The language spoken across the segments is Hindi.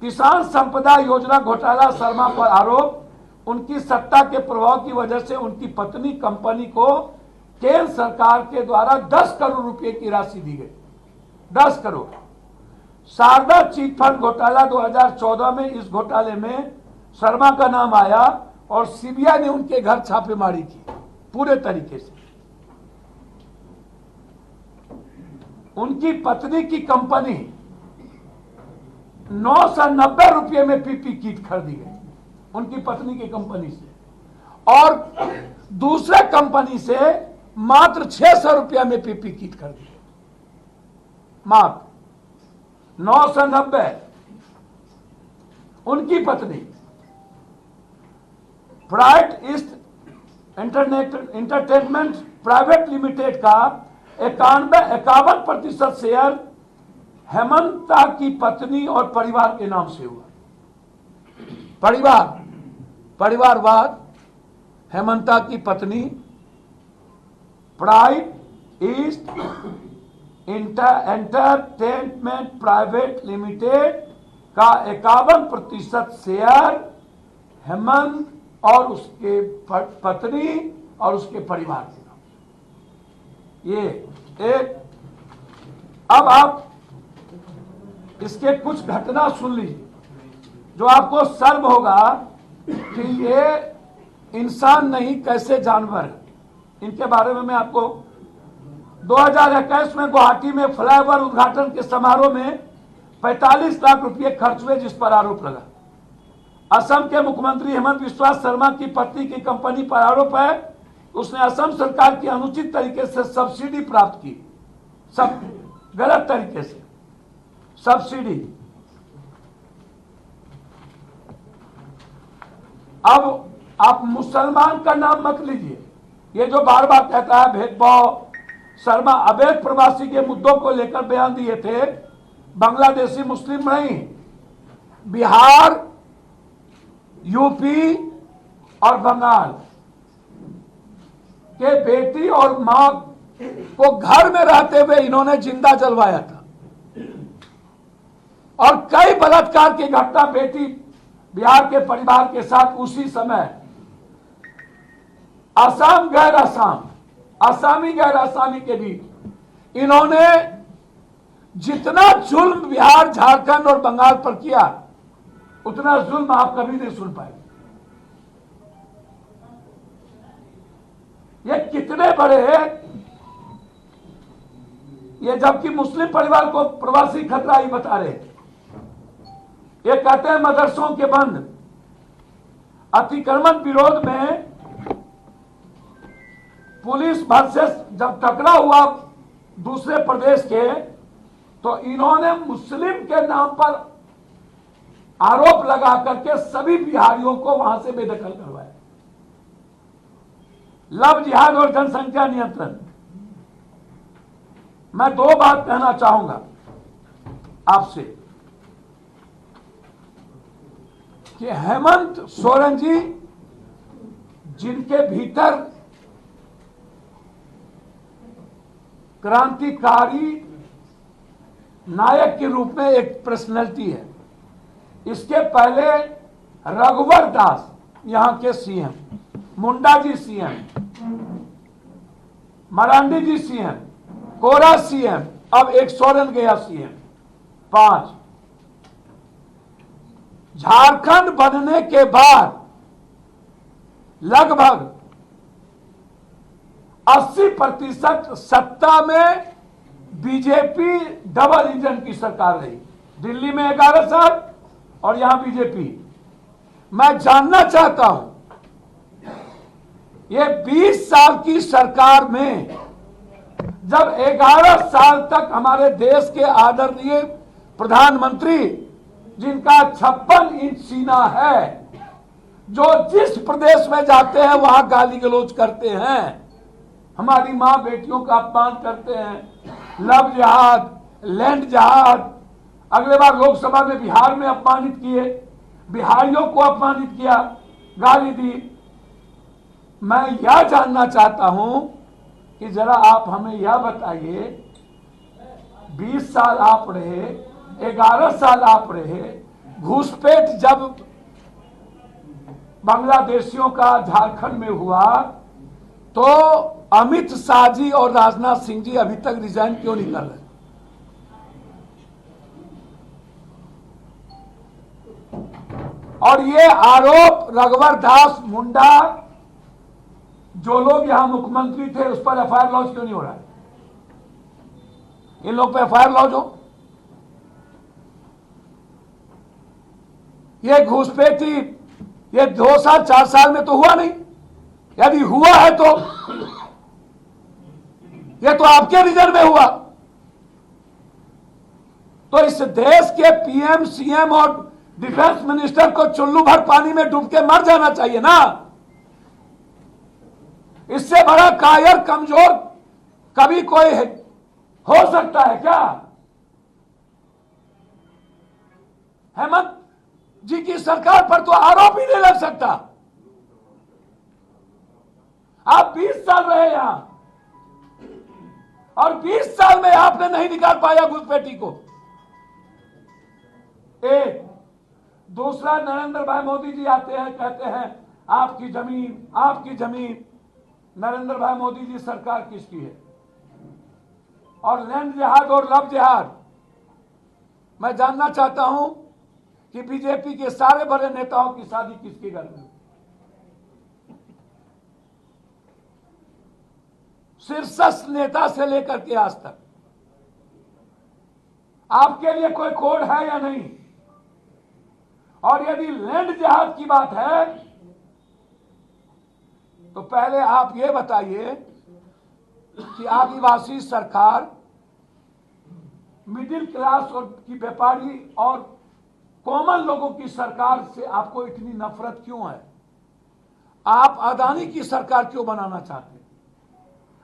किसान संपदा योजना घोटाला शर्मा पर आरोप, उनकी सत्ता के प्रभाव की वजह से उनकी पत्नी कंपनी को केंद्र सरकार के द्वारा 10 करोड़ रुपए की राशि दी गई। 10 करोड़। शारदा चिट फंड घोटाला 2014 में, इस घोटाले में शर्मा का नाम आया और सीबीआई ने उनके घर छापेमारी की पूरे तरीके से। उनकी पत्नी की कंपनी 990 रुपये में पीपी किट खरीदी गई उनकी पत्नी की कंपनी से, और दूसरे कंपनी से मात्र 600 रुपया में पीपी किट खरीदी गई। मात्र 990। उनकी पत्नी bright east entertainment private limited का 51% शेयर हेमंता की पत्नी और परिवार के नाम से हुआ। परिवारवाद। हेमंता की पत्नी bright east entertainment private limited का 51% शेयर हेमंत और उसके पत्नी और उसके परिवार के नाम। ये एक। अब आप इसके कुछ घटना सुन लीजिए जो आपको शर्म होगा कि ये इंसान नहीं कैसे जानवर है। इनके बारे में मैं आपको 2021 में गुवाहाटी में फ्लाईओवर उद्घाटन के समारोह में 45 लाख रुपए खर्च हुए, जिस पर आरोप लगा। असम के मुख्यमंत्री हेमंत बिस्वा शर्मा की पत्नी की कंपनी पर आरोप है उसने असम सरकार की अनुचित तरीके से सब्सिडी प्राप्त की। सब गलत तरीके से सब्सिडी। अब आप मुसलमान का नाम मत लीजिए। ये जो बार बार कहता है भेदभाव, शर्मा अवैध प्रवासी के मुद्दों को लेकर बयान दिए थे। बांग्लादेशी मुस्लिम नहीं, बिहार, यूपी और बंगाल के बेटी और मां को घर में रहते हुए इन्होंने जिंदा जलवाया था, और कई बलात्कार की घटना बेटी बिहार के परिवार के साथ उसी समय असम गैर असम, आसामी गैर आसामी के बीच इन्होंने जितना जुल्म बिहार, झारखंड और बंगाल पर किया उतना जुल्म आप कभी नहीं सुन पाए। ये कितने बड़े हैं ये, जबकि मुस्लिम परिवार को प्रवासी खतरा ही बता रहे। ये कहते हैं मदरसों के बंद। अतिक्रमण विरोध में पुलिस वर्सेस जब टकराव हुआ दूसरे प्रदेश के, तो इन्होंने मुस्लिम के नाम पर आरोप लगा करके सभी बिहारियों को वहां से बेदखल करवाया। लव जिहाद और जनसंख्या नियंत्रण। मैं दो बात कहना चाहूंगा आपसे कि हेमंत सोरेन जी, जिनके भीतर क्रांतिकारी नायक के रूप में एक पर्सनैलिटी है। इसके पहले रघुवर दास यहां के सीएम, मुंडा जी सीएम, मरांडी जी सीएम, कोरा सीएम, अब एक सोरेन गया सीएम। 5 झारखंड बनने के बाद लगभग 80% सत्ता में बीजेपी डबल इंजन की सरकार रही। दिल्ली में 11 साल और यहां बीजेपी। मैं जानना चाहता हूं ये 20 साल की सरकार में जब 11 साल तक हमारे देश के आदरणीय प्रधानमंत्री, जिनका 56 इंच सीना है, जो जिस प्रदेश में जाते हैं वहां गाली गलौज करते हैं, हमारी मां बेटियों का अपमान करते हैं, लव जिहाद, लैंड जिहाद, अगले बार लोकसभा में बिहार में अपमानित किए, बिहारियों को अपमानित किया, गाली दी। मैं यह जानना चाहता हूं कि जरा आप हमें यह बताइए, 20 साल आप रहे, 11 साल आप रहे, घुसपैठ जब बांग्लादेशियों का झारखंड में हुआ तो अमित शाह जी और राजनाथ सिंह जी अभी तक रिजाइन क्यों नहीं कर रहे? और ये आरोप रघुवर दास मुंडा जो लोग यहां मुख्यमंत्री थे उस पर एफआईआर लॉन्च क्यों नहीं हो रहा है? इन लोग पे एफआईआर लॉन्च हो। ये घुसपैठी ये 2 साल 4 साल में तो हुआ नहीं। यदि हुआ है तो ये तो आपके रीजन में हुआ। तो इस देश के पीएम सीएम और डिफेंस मिनिस्टर को चुल्लू भर पानी में डूब के मर जाना चाहिए ना। इससे बड़ा कायर कमजोर कभी कोई हो सकता है क्या? हेमंत जी की सरकार पर तो आरोप ही नहीं लग सकता। आप 20 साल रहे यहां और 20 साल में आपने नहीं निकाल पाया घुसपैठी को। एक दूसरा, नरेंद्र भाई मोदी जी आते हैं, कहते हैं आपकी जमीन, आपकी जमीन। नरेंद्र भाई मोदी जी सरकार किसकी है? और लैंड जिहाद और लव जिहाद, मैं जानना चाहता हूं कि बीजेपी के सारे बड़े नेताओं की शादी किसके घर में? शीर्षस्थ नेता से लेकर के आज तक आपके लिए कोई कोड है या नहीं? और यदि लैंड जिहाद की बात है तो पहले आप ये बताइए कि आदिवासी सरकार मिडिल क्लास और की व्यापारी और कॉमन लोगों की सरकार से आपको इतनी नफरत क्यों है? आप अदानी की सरकार क्यों बनाना चाहते हैं?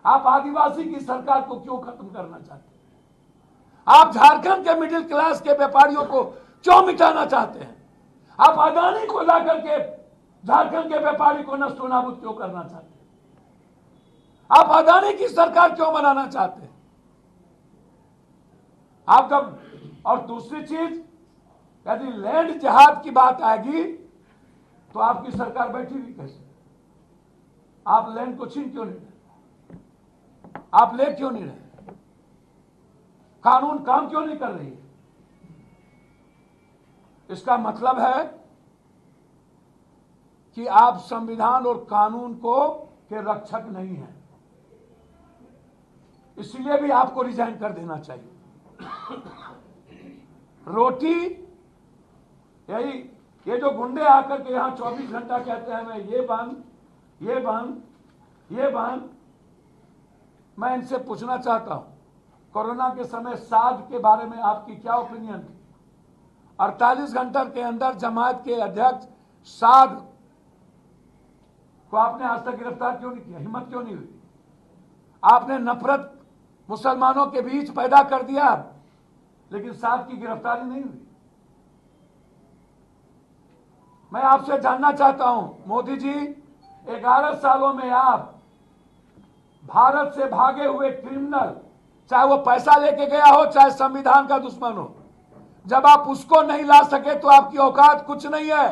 आप आदिवासी की सरकार को क्यों खत्म करना चाहते हैं? आप झारखंड के मिडिल क्लास के व्यापारियों को क्यों मिटाना चाहते हैं? आप अदानी को ला करके झारखंड के व्यापारी को नष्ट नाबूद क्यों करना चाहते हैं? आप अदानी की सरकार क्यों बनाना चाहते हैं? आप जब, और दूसरी चीज, यदि लैंड जिहाद की बात आएगी तो आपकी सरकार बैठी हुई कैसे? आप लैंड को छीन क्यों नहीं रहे? आप ले क्यों नहीं रहे? कानून काम क्यों नहीं कर रही है? इसका मतलब है कि आप संविधान और कानून को के रक्षक नहीं हैं। इसलिए भी आपको रिजाइन कर देना चाहिए। रोटी, यही ये जो गुंडे आकर के यहां 24 घंटा कहते हैं मैं ये बंद, ये बंद, ये बंद, मैं इनसे पूछना चाहता हूं, कोरोना के समय साध के बारे में आपकी क्या ओपिनियन थी? 48 घंटे के अंदर जमात के अध्यक्ष साध को आपने आज तक गिरफ्तार क्यों नहीं किया? हिम्मत क्यों नहीं हुई? आपने नफरत मुसलमानों के बीच पैदा कर दिया, लेकिन साध की गिरफ्तारी नहीं हुई। मैं आपसे जानना चाहता हूं, मोदी जी, 11 सालों में आप भारत से भागे हुए क्रिमिनल, चाहे वो पैसा लेके गया हो, चाहे संविधान का दुश्मन हो, जब आप उसको नहीं ला सके तो आपकी औकात कुछ नहीं है।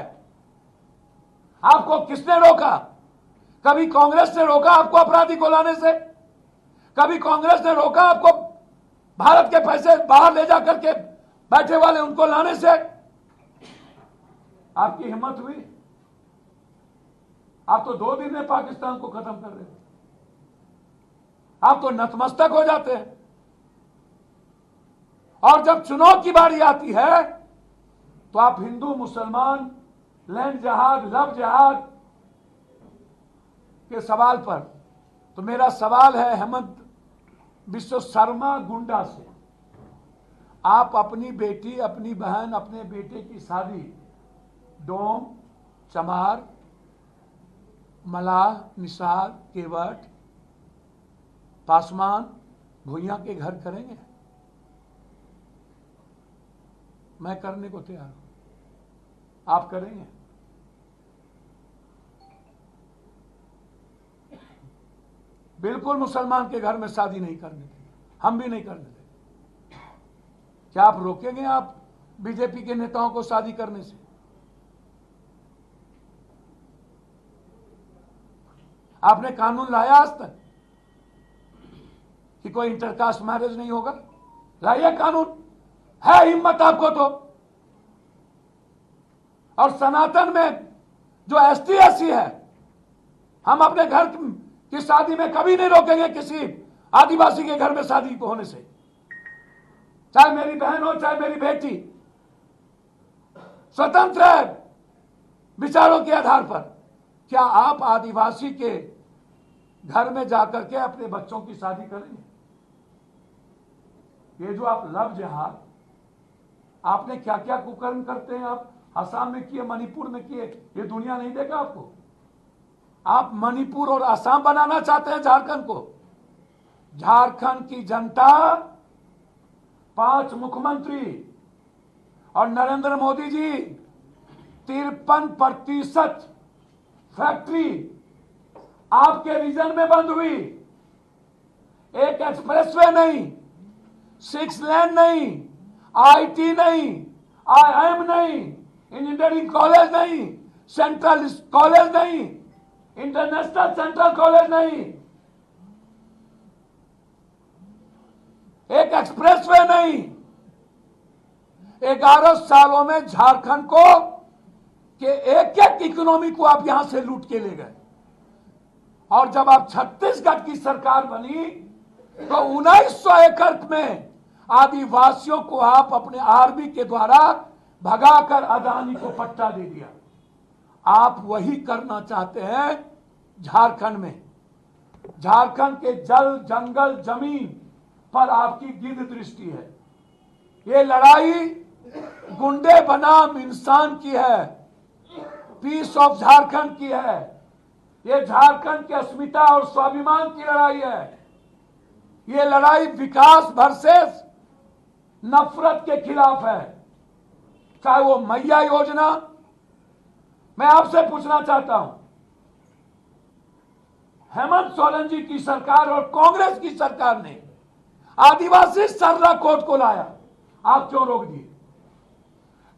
आपको किसने रोका? कभी कांग्रेस ने रोका आपको अपराधी को लाने से? कभी कांग्रेस ने रोका आपको भारत के पैसे बाहर ले जाकर के बैठे वाले उनको लाने से? आपकी हिम्मत हुई? आप तो 2 दिन में पाकिस्तान को खत्म कर रहे थे। आप तो नतमस्तक हो जाते हैं। और जब चुनाव की बारी आती है तो आप हिंदू मुसलमान, लैंड जिहाद, लव जिहाद के सवाल पर, तो मेरा सवाल है हेमंत बिस्व शर्मा गुंडा से, आप अपनी बेटी, अपनी बहन, अपने बेटे की शादी डोम, चमार, मलाह, निषाद, केवट, पासवान, भुइया के घर करेंगे? मैं करने को तैयार हूं। आप करेंगे? बिल्कुल मुसलमान के घर में शादी नहीं करने देंगे, हम भी नहीं करने देंगे। क्या आप रोकेंगे? आप बीजेपी के नेताओं को शादी करने से। आपने कानून लाया आज तक कि कोई इंटरकास्ट मैरिज नहीं होगा? लाइए कानून, है हिम्मत आपको तो। और सनातन में जो एसटी एससी है, हम अपने घर की शादी में कभी नहीं रोकेंगे किसी आदिवासी के घर में शादी होने से, चाहे मेरी बहन हो चाहे मेरी बेटी। स्वतंत्र है विचारों के आधार पर। क्या आप आदिवासी के घर में जाकर के अपने बच्चों की शादी करेंगे? ये जो आप लव जिहाद, आपने क्या क्या कुकर्म करते हैं आप असम में किए, मणिपुर में किए, ये दुनिया नहीं देगा आपको। आप मणिपुर और असम बनाना चाहते हैं झारखंड को। झारखंड की जनता 5 मुख्यमंत्री और नरेंद्र मोदी जी 53% फैक्ट्री आपके रीजन में बंद हुई। एक एक्सप्रेसवे नहीं, 6 लेन नहीं, आईटी नहीं, आईआईएम नहीं, इंजीनियरिंग कॉलेज नहीं, सेंट्रल कॉलेज नहीं, इंटरनेशनल सेंट्रल कॉलेज नहीं, एक एक्सप्रेसवे नहीं। 11 सालों में झारखंड को के एक एक इकोनॉमी को आप यहां से लूट के ले गए। और जब आप छत्तीसगढ़ की सरकार बनी तो 1900 एकड़ में आदिवासियों को आप अपने आर्मी के द्वारा भगाकर अदानी को पट्टा दे दिया। आप वही करना चाहते हैं झारखंड में। झारखंड के जल जंगल जमीन पर आपकी गिद्ध दृष्टि है। ये लड़ाई गुंडे बनाम इंसान की है, पीस ऑफ झारखंड की है। ये झारखंड की अस्मिता और स्वाभिमान की लड़ाई है। ये लड़ाई विकास वर्सेस नफरत के खिलाफ है। चाहे वो मैया योजना, मैं आपसे पूछना चाहता हूं, हेमंत सोरेन जी की सरकार और कांग्रेस की सरकार ने आदिवासी सरला कोड को लाया, आप क्यों रोक दिए?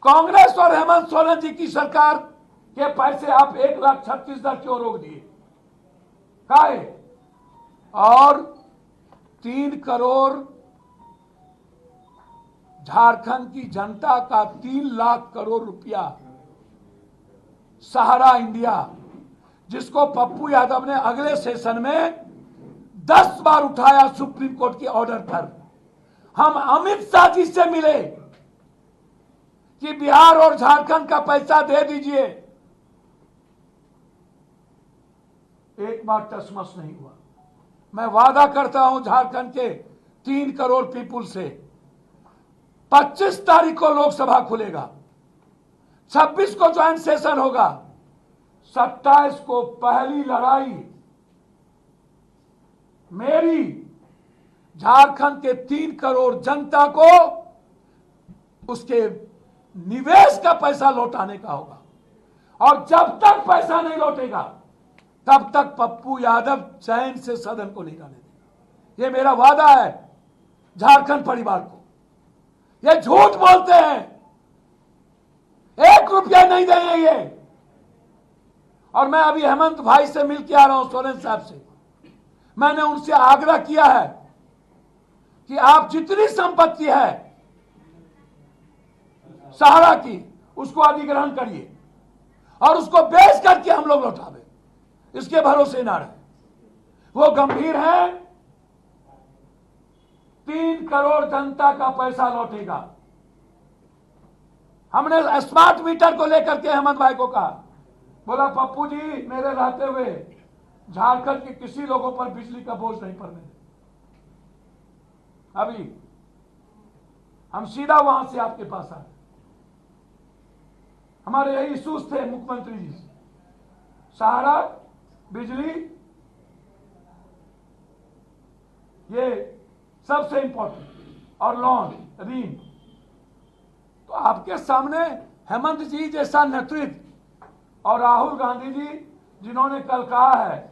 कांग्रेस और हेमंत सोरेन जी की सरकार के पैसे आप 1,36,000 क्यों रोक दिए? काहे? और 3 करोड़ झारखंड की जनता का 3 लाख करोड़ रुपया सहारा इंडिया, जिसको पप्पू यादव ने अगले सेशन में 10 बार उठाया सुप्रीम कोर्ट के ऑर्डर पर। हम अमित शाह जी से मिले कि बिहार और झारखंड का पैसा दे दीजिए, एक बार टसमस नहीं हुआ। मैं वादा करता हूं झारखंड के 3 करोड़ पीपुल से, 25 तारीख को लोकसभा खुलेगा, 26 को ज्वाइंट सेशन होगा, 27 को पहली लड़ाई मेरी झारखंड के 3 करोड़ जनता को उसके निवेश का पैसा लौटाने का होगा। और जब तक पैसा नहीं लौटेगा तब तक पप्पू यादव चैन से सदन को नहीं जाने देगा। ये मेरा वादा है झारखंड परिवार को। ये झूठ बोलते हैं, 1 रुपया नहीं देंगे ये। और मैं अभी हेमंत भाई से मिल के आ रहा हूं, सोरेन साहब से। मैंने उनसे आग्रह किया है कि आप जितनी संपत्ति है सहारा की, उसको अधिग्रहण करिए और उसको बेच करके हम लोग लौटावे। इसके भरोसे ना रहे। वो गंभीर है, 3 करोड़ जनता का पैसा लौटेगा। हमने स्मार्ट मीटर को लेकर के हेमंत भाई को कहा, बोला पप्पू जी मेरे रहते हुए झारखंड के किसी लोगों पर बिजली का बोझ नहीं पड़ने। अभी हम सीधा वहां से आपके पास आए, हमारे यही इश्यूज थे मुख्यमंत्री जी से, सहारा, बिजली, ये सबसे इंपॉर्टेंट, और लोन, ऋण। तो आपके सामने हेमंत जी जैसा नेतृत्व और राहुल गांधी जी, जिन्होंने कल कहा है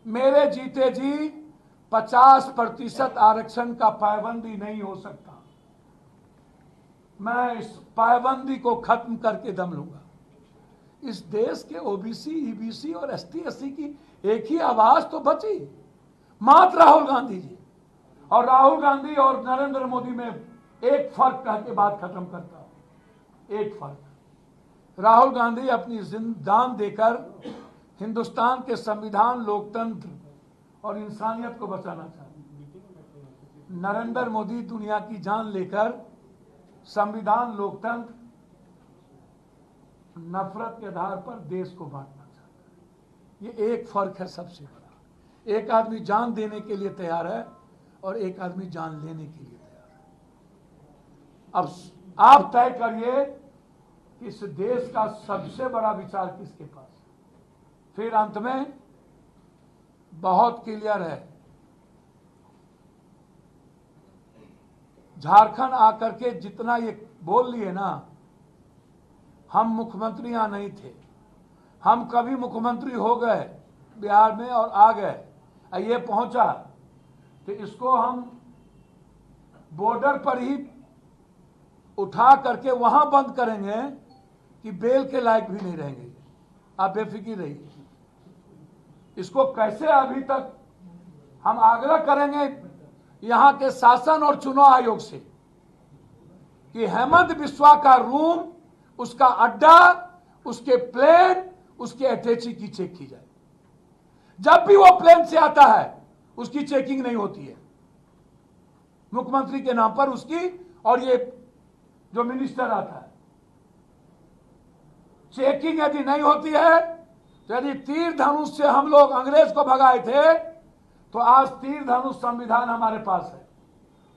मेरे जीते जी 50% आरक्षण का पाबंदी नहीं हो सकता, मैं इस पाबंदी को खत्म करके दम लूंगा। इस देश के ओबीसी, ईबीसी और एसटी एससी की एक ही आवाज तो बची, मात्र राहुल गांधी जी। और राहुल गांधी और नरेंद्र मोदी में एक फर्क कह के बात खत्म करता हूं। एक फर्क, राहुल गांधी अपनी जान देकर हिंदुस्तान के संविधान, लोकतंत्र और इंसानियत को बचाना चाहते हैं। नरेंद्र मोदी दुनिया की जान लेकर संविधान, लोकतंत्र, नफरत के आधार पर देश को बांटना चाहता है। ये एक फर्क है सबसे बड़ा। एक आदमी जान देने के लिए तैयार है और एक आदमी जान लेने के लिए तैयार है। अब आप तय करिए कि इस देश का सबसे बड़ा विचार किसके पास है। फिर अंत में बहुत क्लियर है, झारखंड आकर के जितना ये बोल लिए ना, हम मुख्यमंत्री यहां नहीं थे, हम कभी मुख्यमंत्री हो गए बिहार में और आ गए, ये पहुंचा तो इसको हम बॉर्डर पर ही उठा करके वहां बंद करेंगे कि बेल के लायक भी नहीं रहेंगे। आप बेफिक्र रहिए। इसको कैसे अभी तक हम आग्रह करेंगे यहां के शासन और चुनाव आयोग से कि हेमंत बिस्वा का रूम, उसका अड्डा, उसके प्लेन, उसके अटैची की चेक की जाए। जब भी वो प्लेन से आता है उसकी चेकिंग नहीं होती है मुख्यमंत्री के नाम पर उसकी, और ये जो मिनिस्टर आता है, चेकिंग यदि नहीं होती है तो यदि तीर धनुष से हम लोग अंग्रेज को भगाए थे तो आज तीर धनुष संविधान हमारे पास है।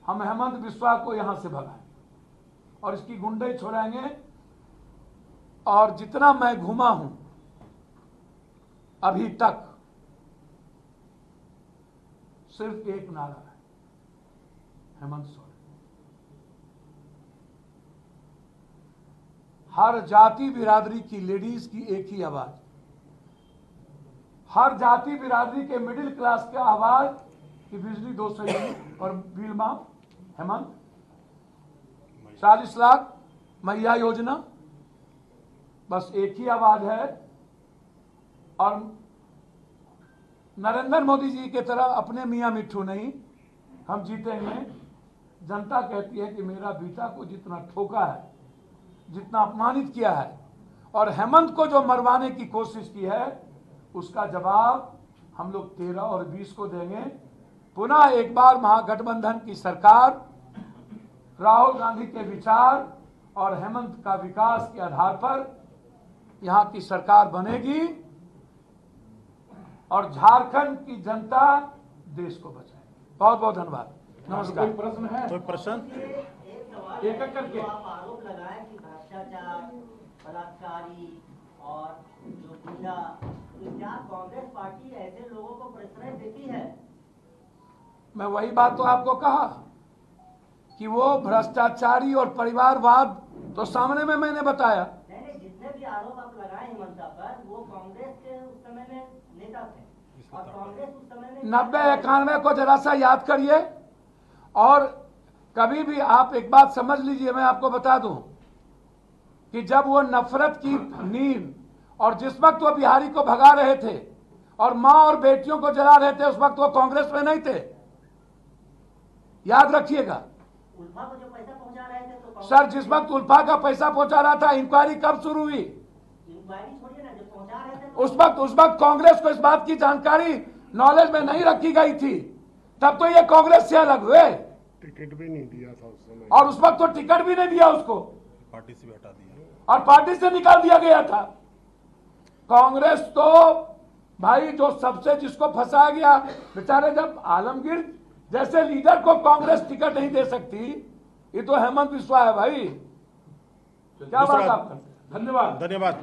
हम हेमंत बिस्वा को यहां से भगाएंगे और इसकी गुंडे छोड़ाएंगे। और जितना मैं घूमा हूं अभी तक, सिर्फ एक नारा है, हेमंत सोरेन। हर जाति बिरादरी की लेडीज की एक ही आवाज, हर जाति बिरादरी के मिडिल क्लास का आवाज कि बिजली 200 यूनिट और बिल माफ, हेमंत 40 लाख मैया योजना, बस एक ही आवाज है। और नरेंद्र मोदी जी की तरह अपने मियां मिट्ठू नहीं, हम जीतेंगे। जनता कहती है कि मेरा बेटा को जितना ठोका है, जितना अपमानित किया है और हेमंत को जो मरवाने की कोशिश की है, उसका जवाब हम लोग 13 और 20 को देंगे। पुनः एक बार महागठबंधन की सरकार राहुल गांधी के विचार और हेमंत का विकास के आधार पर यहां की सरकार बनेगी और झारखंड की जनता देश को बचाएगी। बहुत बहुत धन्यवाद। नमस्कार। कोई प्रश्न है? कोई प्रश्न? एक एक करके आप आरोप लगाए कि भ्रष्टाचार, बलात्कारी और जो गुंडा, तो क्या कांग्रेस पार्टी ऐसे लोगों को प्रश्रय देती है? मैं वही बात तो आपको कहा कि वो भ्रष्टाचारी और परिवारवाद तो सामने में मैंने बताया। नहीं, जितने भी आरोप आप लगाए हिमंता पर, वो कांग्रेस के उस समय में नेता थे और कांग्रेस उस समय में 90-91 को जरा सा याद करिए। और कभी भी आप एक बात समझ लीजिए, मैं आपको बता दूं कि जब वो नफरत की नींव और जिस वक्त वो बिहारी को भगा रहे थे और मां और बेटियों को जला रहे थे, उस वक्त वो कांग्रेस में नहीं थे। याद रखिएगा उल्फा को जो पैसा पहुंचा रहे थे तो सर, जिस वक्त उल्फा का पैसा पहुंचा रहा था, इंक्वायरी कब शुरू हुई? इंक्वायरी छोड़िए ना, जब पहुंचा रहे थे तो उस वक्त कांग्रेस को इस बात की जानकारी नॉलेज में नहीं रखी गई थी। तब तो ये कांग्रेस से अलग हुए टिकट भी नहीं दिया था उस समय, और उस वक्त तो टिकट भी नहीं दिया उसको, पार्टी से भी हटा दिया और पार्टी से निकाल दिया गया था। कांग्रेस तो भाई जो सबसे जिसको फंसाया गया बेचारे, जब आलमगीर जैसे लीडर को कांग्रेस टिकट नहीं दे सकती, ये तो हेमंत बिस्वा है भाई। क्या बात आप करते हैं? धन्यवाद। धन्यवाद।